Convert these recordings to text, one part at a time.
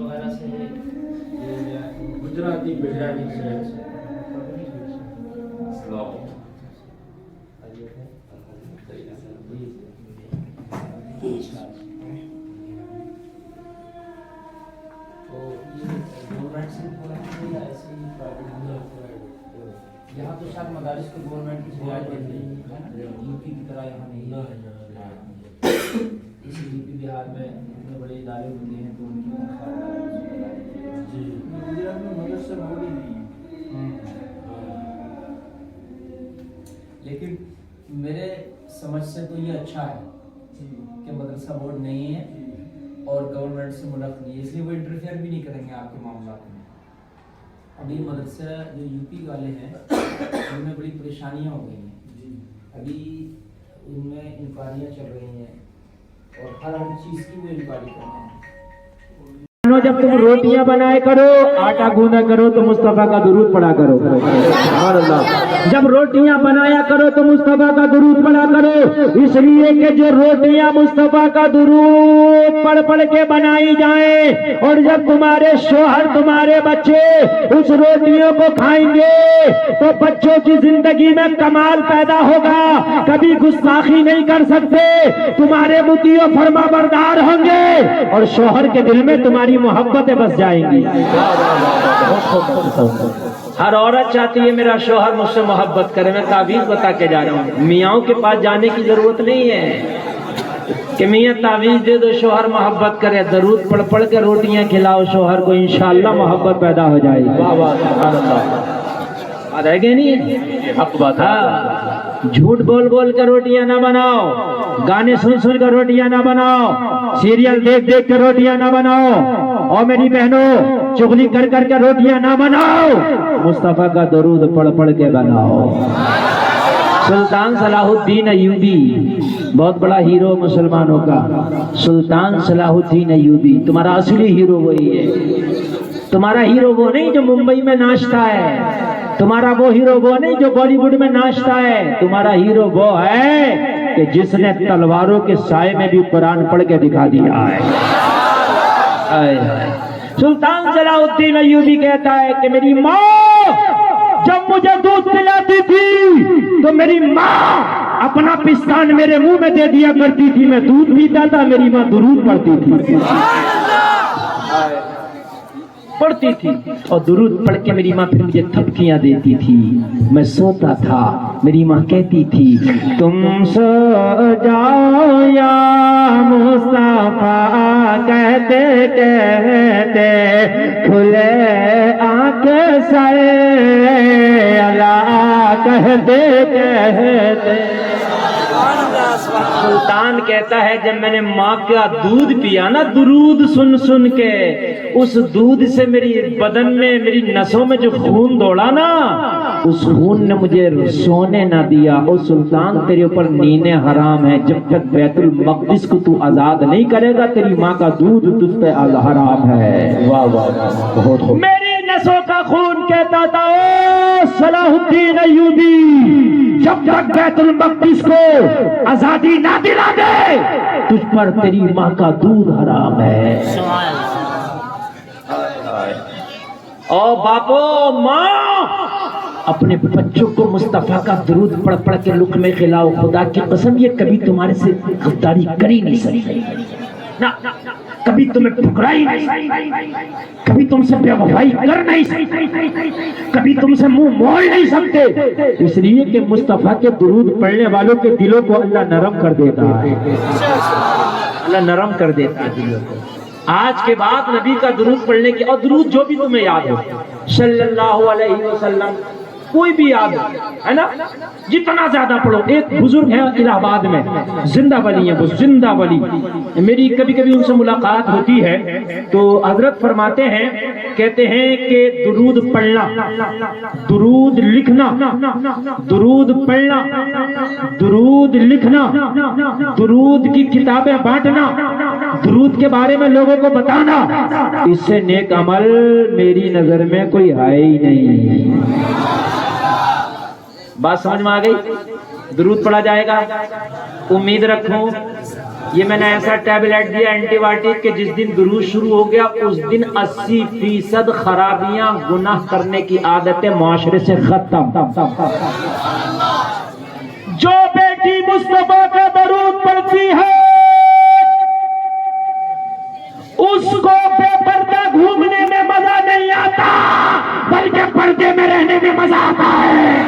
वगैरह से गुजराती बिजराती से यहाँ तो शायद मदारिस को गवर्नमेंट की रियायत दे रही है ना, यूपी की तरह यहाँ नहीं है। इस यूपी बिहार में इतने बड़े इदारे होते हैं तो उनकी जी गुजरात में मदरसा बोर्ड ही नहीं है। लेकिन मेरे समझ से तो ये अच्छा है कि मदरसा बोर्ड नहीं है और गवर्नमेंट से मुल्क नहीं है, इसलिए वो इंटरफेयर भी नहीं करेंगे आपके मामला में। अभी मदरसा जो यूपी वाले हैं उनमें बड़ी परेशानियां हो गई हैं, अभी उनमें इंक्वायरियां चल रही हैं और हर चीज़ की वो इंक्वायरी कर रहे हैं। जब तुम रोटियां बनाए करो, आटा गूंदा करो तो मुस्तफा का दुरूद पढ़ा करो। जब रोटियां बनाया करो तो मुस्तफा का दुरूद पढ़ा करो, इसलिए कि जो रोटियां मुस्तफा का दुरूद पढ़ पढ़ के बनाई जाए और जब तुम्हारे शोहर तुम्हारे बच्चे उस रोटियों को खाएंगे तो बच्चों की जिंदगी में कमाल पैदा होगा, कभी गुस्ताखी नहीं कर सकते, तुम्हारे मुतियों फरमाबरदार होंगे और शोहर के दिल में तुम्हारी मोहब्बतें बस जाएंगी। हर औरत चाहती है मेरा शोहर मुझसे मोहब्बत करे। मैं ताबीज बता के जा रहा हूँ, मियाँओं के पास जाने की जरूरत नहीं है कि मियाँ ताबीज दे दो शोहर मोहब्बत करे। दरूद पढ़ पढ़ के रोटियां खिलाओ शोहर को, इंशाअल्लाह मोहब्बत पैदा हो जाएगी। रह गए नहीं हक बात। झूठ बोल बोल कर रोटियां ना बनाओ, गाने सुन सुन कर रोटियां ना बनाओ, सीरियल देख देख कर रोटियां ना बनाओ, और मेरी बहनों चुगली कर कर के रोटियां ना बनाओ, मुस्तफा का दरूद पढ़ पढ़ के बनाओ। सुल्तान सलाहुद्दीन अय्यूबी बहुत बड़ा हीरो मुसलमानों का, सुल्तान सलाहुद्दीन अय्यूबी तुम्हारा असली हीरो वही है। तुम्हारा हीरो वो नहीं जो मुंबई में नाचता है, तुम्हारा वो हीरो वो नहीं जो बॉलीवुड में नाचता है, तुम्हारा हीरो वो है कि जिसने तलवारों के साए में भी कुरान पढ़ के दिखा दिया है। सुल्तान सलाहुद्दीन अय्यूबी कहता है कि मेरी माँ जब मुझे दूध पिलाती थी तो मेरी माँ अपना पिस्तान मेरे मुंह में दे दिया करती थी, मैं दूध पीता था, मेरी माँ दुरूद पढ़ती थी और दुरूद पढ़ के मेरी माँ फिर मुझे थपकियां देती थी। मैं सोता था, मेरी माँ कहती थी तुम सो जाओ या मुस्तफा, कहते कहते खुले आंख से अल्लाह कहते कहते। सुल्तान कहता है जब मैंने माँ का दूध पिया ना दुरूद सुन सुन के, उस दूध से मेरी बदन में मेरी नसों में जो खून दौड़ा ना, उस खून ने मुझे सोने ना दिया। और सुल्तान तेरे ऊपर नींदें हराम है, जब तक बैतुल मक़दिस को तू आजाद नहीं करेगा तेरी माँ का दूध तुझ पे हराम है। वाह वाह बहुत मेरी नसों का खून कहता था ओ सलाहुद्दीन अय्यूबी, जब तक बैतुल मक़दिस को आजादी ना दिला दे तुझ पर तेरी माँ का दूध हराम है। ओ बापो माँ अपने बच्चों को मुस्तफा का दुरूद पढ़ पढ़ के लुक में खिलाओ। खुदा की कसम ये कभी तुम्हारे से गद्दारी कर ही नहीं सकती ना, कभी तुम्हें ठुकरा ही नहीं, कभी तुमसे बेवफाई कर नहीं सकते, कभी तुमसे मुंह मोड़ नहीं सकते, इसलिए कि मुस्तफा के दुरूद पढ़ने वालों के दिलों को अल्लाह नरम कर देता है। अल्लाह नरम कर देता है दिलों को। आज के बाद नबी का दुरूद पढ़ने की, और दुरूद जो भी तुम्हें याद हो सल्लल्लाहु अलैहि वसल्लम, कोई भी याद है ना, जितना ज्यादा पढ़ो। एक बुजुर्ग है इलाहाबाद में, जिंदा वली है वो, जिंदा वली, मेरी कभी कभी उनसे मुलाकात होती है तो हजरत फरमाते हैं, कहते हैं कि दुरूद पढ़ना, दुरूद लिखना, दुरूद पढ़ना, दुरूद लिखना, दुरूद की किताबें बांटना, दुरूद के बारे में लोगों को बताना, इससे नेक अमल मेरी नजर में कोई है ही नहीं। बात समझ में आ गई? दुरूद पढ़ा जाएगा, उम्मीद रखूं یہ میں نے ایسا ٹیبلٹ دیا اینٹی بایوٹک کہ جس دن درود شروع ہو گیا اس دن 80% خرابیاں گناہ کرنے کی عادتیں معاشرے سے ختم. جو بیٹی مصطفیٰ کا درود پڑھتی ہے اس کو بے پردہ گھومنے میں مزہ نہیں آتا بلکہ پردے میں رہنے میں مزہ آتا ہے.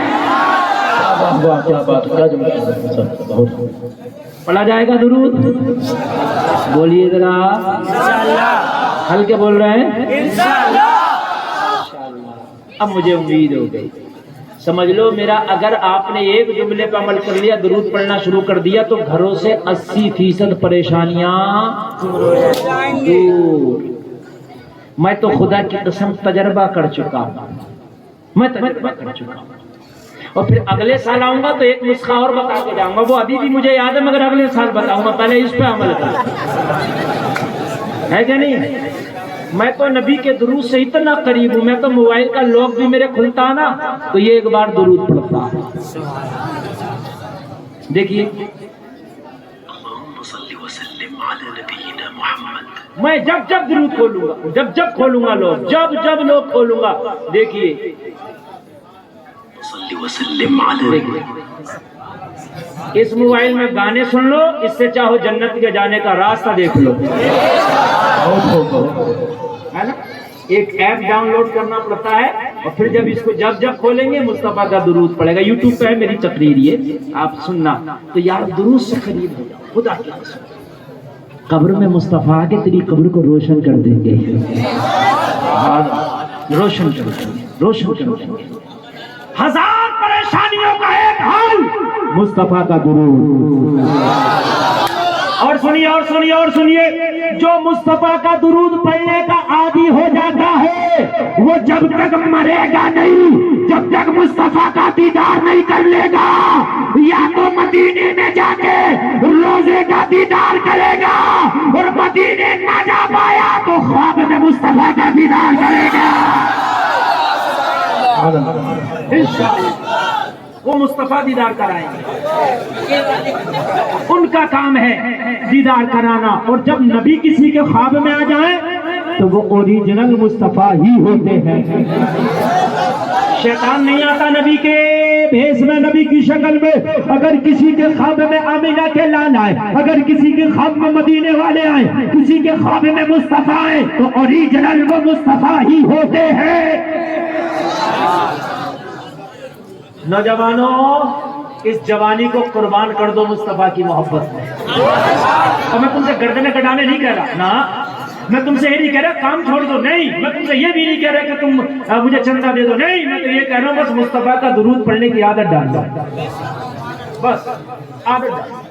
پڑھا جائے گا درود؟ بولیے ذرا. ہلکے بول رہے ہیں؟ اب مجھے امید ہو گئی. سمجھ لو میرا اگر آپ نے ایک جملے پہ عمل کر لیا درود پڑھنا شروع کر دیا تو گھروں سے 80% پریشانیاں دور. میں تو خدا کی قسم تجربہ کر چکا ہوں. میں تجربہ کر چکا ہوں اور پھر اگلے سال آؤں گا تو ایک نسخہ اور بتا کے جاؤں گا. وہ ابھی بھی مجھے یاد ہے مگر اگلے سال بتاؤں گا. پہلے اس پہ عمل کر ہے کہ نہیں. میں تو نبی کے درود سے اتنا قریب ہوں. میں تو موبائل کا لاک بھی میرے کھلتا نا تو یہ ایک بار درود پڑھتا. دیکھیے میں جب درود کھولوں گا جب کھولوں گا لوگ جب لوگ کھولوں گا. دیکھیے اس موبائل میں گانے سن لو اس سے چاہو جنت کے جانے کا راستہ دیکھ لو. ہے نا. ایک ایپ ڈاؤن لوڈ کرنا پڑتا ہے اور پھر جب اس کو جب کھولیں گے مصطفیٰ کا درود پڑے گا. یوٹیوب پہ ہے میری تقریر یہ آپ سننا. تو یار درود سے قریب ہو جاؤ خدا کی قسم. قبر میں مصطفیٰ کے تیری قبر کو روشن کر دیں گے. روشن کر دیں گے. ہزار پریشانیوں کا ایک حل مصطفیٰ کا درود. اور سنیے جو مصطفیٰ کا درود پڑھنے کا عادی ہو جاتا ہے وہ جب تک مرے گا نہیں جب تک مصطفیٰ کا دیدار نہیں کر لے گا یا تو مدینے میں جا کے روزے کا دیدار کرے گا اور مدینے نہ جا پایا تو خواب میں مصطفیٰ کا دیدار کرے گا. وہ مصطفیٰ دیدار کرائیں گے. ان کا کام ہے دیدار کرانا. اور جب نبی کسی کے خواب میں آ جائیں تو وہ اوریجنل مصطفیٰ ہی ہوتے ہیں. شیطان نہیں آتا نبی کے بھیس میں نبی کی شکل میں. اگر کسی کے خواب میں آمینہ کے لال آئے اگر کسی کے خواب میں مدینے والے آئے کسی کے خواب میں مصطفیٰ آئے تو اوریجنل وہ مصطفیٰ ہی ہوتے ہیں. نوجوانوں اس جوانی کو قربان کر دو مصطفیٰ کی محبت میں. اور میں تم سے گردنیں کٹانے نہیں کہہ رہا نا. میں تم سے یہ نہیں کہہ رہا کام چھوڑ دو. نہیں میں تم سے یہ بھی نہیں کہہ رہا کہ تم مجھے چندہ دے دو. نہیں میں تو یہ کہہ رہا ہوں بس مصطفیٰ کا درود پڑھنے کی عادت ڈال دو. بس عادت ڈال.